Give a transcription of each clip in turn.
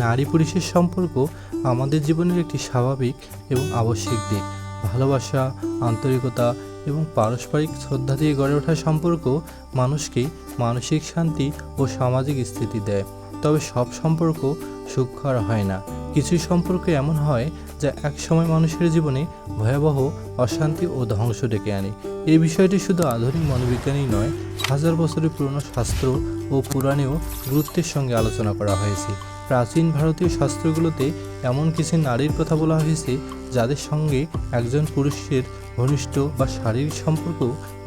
নারী পুরুষের সম্পর্ক আমাদের জীবনের একটি স্বাভাবিক এবং আবশ্যিক দিক। ভালোবাসা, আন্তরিকতা এবং পারস্পরিক শ্রদ্ধা দিয়ে গড়ে ওঠা সম্পর্ক মানুষকে মানসিক শান্তি ও সামাজিক স্থিতি দেয়। তবে সব সম্পর্ক সুখকর হয় না। কিছু সম্পর্ক এমন হয় যা একসময় মানুষের জীবনে ভয়াবহ অশান্তি ও ধ্বংস ডেকে আনে। এই বিষয়টি শুধু আধুনিক মনোবিজ্ঞানই নয়, হাজার বছরের পুরনো শাস্ত্র ও পুরাণেও গুরুত্বের সঙ্গে আলোচনা করা হয়েছে। প্রাচীন ভারতীয় শাস্ত্রগুলোতে এমন কিছু নারীর কথা বলা হয়েছে যাদের সঙ্গে একজন পুরুষের ঘনিষ্ঠ বা শারীরিক সম্পর্ক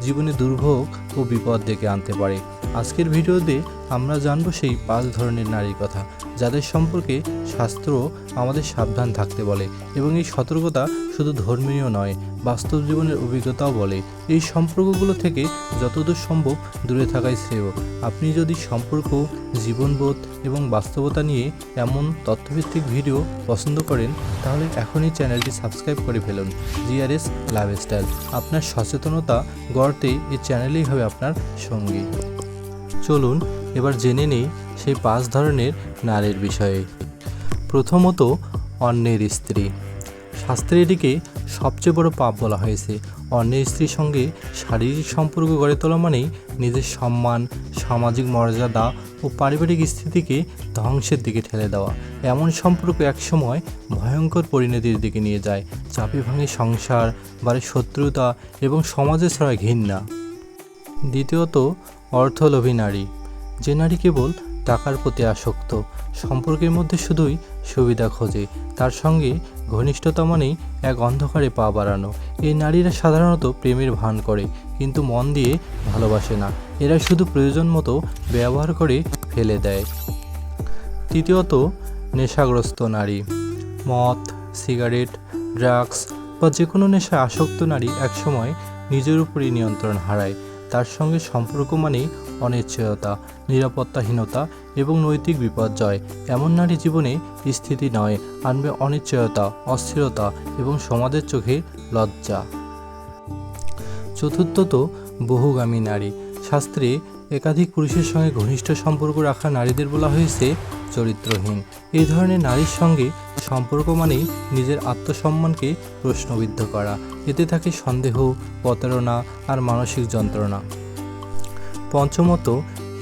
জীবনে দুর্ভোগ ও বিপদ ডেকে আনতে পারে। আজকের ভিডিওতে আমরা জানব সেই 5 ধরনের নারীর কথা যাদের সম্পর্কে শাস্ত্র আমাদের সাবধান থাকতে বলে, এবং এই সতর্কতা শুধু ধর্মীয় নয়, বাস্তব জীবনের অভিজ্ঞতাও বলে। এই সম্পর্কগুলো থেকে যতদূর সম্ভব দূরে থাকাই শ্রেয়। আপনি যদি সম্পর্ক, জীবনবোধ এবং বাস্তবতা নিয়ে এমন তথ্যভিত্তিক ভিডিও পছন্দ করেন, তাহলে এখনই চ্যানেলটি সাবস্ক্রাইব করে ফেলুন। জিআরএস লাইফস্টাইল, আপনার সচেতনতা গড়তে এই চ্যানেলই হবে আপনার সঙ্গী। চলুন এবার জেনে নেই সেই 5 ধরনের নারীর বিষয়ে। প্রথমত, অন্যের স্ত্রী। শাস্ত্রে এটিকে সবচেয়ে বড় পাপ বলা হয়েছে। অন্যের স্ত্রীর সঙ্গে শারীরিক সম্পর্ক গড়ে তোলা মানেই নিজের সম্মান, সামাজিক মর্যাদা ও পারিবারিক স্থিতিকে ধ্বংসের দিকে ঠেলে দেওয়া। এমন সম্পর্ক একসময় ভয়ঙ্কর পরিণতির দিকে নিয়ে যায়। চাপে ভাঙে সংসার, বাড়ে শত্রুতা এবং সমাজে ছড়ায় ঘৃণা। দ্বিতীয়ত, অর্থলোভী নারী। যে নারী কেবল টাকার প্রতি আসক্ত, সম্পর্কের মধ্যে শুধুই সুবিধা খোঁজে, তার সঙ্গে ঘনিষ্ঠতা মানেই এক অন্ধকারে পা বাড়ানো। এই নারীরা সাধারণত প্রেমের ভান করে, কিন্তু মন দিয়ে ভালোবাসে না। এরা শুধু প্রয়োজন মতো ব্যবহার করে ফেলে দেয়। তৃতীয়ত, নেশাগ্রস্ত নারী। মদ, সিগারেট, ড্রাগস বা যে কোনো নেশায় আসক্ত নারী একসময় নিজের উপরই নিয়ন্ত্রণ হারায়। তার সঙ্গে সম্পর্ক মানেই অনিশ্চয়তা, নিরাপত্তাহীনতা এবং নৈতিক বিপর্যয়। এমন নারী জীবনে স্থিতি নয়, আনবে অনিশ্চয়তা, অস্থিরতা এবং সমাজের চোখে লজ্জা। চতুর্থত, বহুগামী নারী। শাস্ত্রে একাধিক পুরুষের সঙ্গে ঘনিষ্ঠ সম্পর্ক রাখা নারীদের বলা হয়েছে চরিত্রহীন। এই ধরনের নারীর সঙ্গে সম্পর্ক মানেই নিজের আত্মসম্মানকে প্রশ্নবিদ্ধ করা। এতে থাকে সন্দেহ, প্রতারণা আর মানসিক যন্ত্রণা। পঞ্চমত,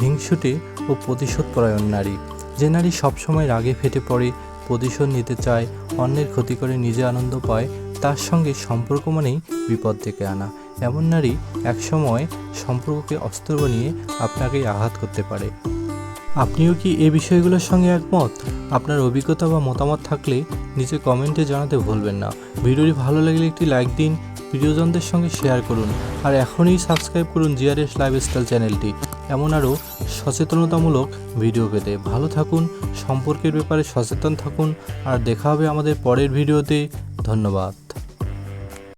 হিংসুটে ও প্রতিশোধপরায়ণ নারী। যে নারী সবসময় রাগে ফেটে পড়ে, প্রতিশোধ নিতে চায়, অন্যের ক্ষতি করে নিজে আনন্দ পায়, তার সঙ্গে সম্পর্ক মানেই বিপদ ডেকে আনা। এমন নারী একসময় সম্পর্ককে অস্ত্র বানিয়ে আপনাকে আঘাত করতে পারে। আপনিও কি এই বিষয়গুলোর সঙ্গে একমত? আপনার অভিজ্ঞতা বা মতামত থাকলে নিচে কমেন্টে জানাতে ভুলবেন না। ভিডিওটি ভালো লাগলে একটি লাইক দিন, প্রিয়জনদের সঙ্গে শেয়ার করুন, আর এখনই সাবস্ক্রাইব করুন জিআরএস লাইফস্টাইল চ্যানেলটি এমন আরও সচেতনতামূলক ভিডিও পেতে। ভালো থাকুন, সম্পর্কের ব্যাপারে সচেতন থাকুন, আর দেখা হবে আমাদের পরের ভিডিওতে। ধন্যবাদ।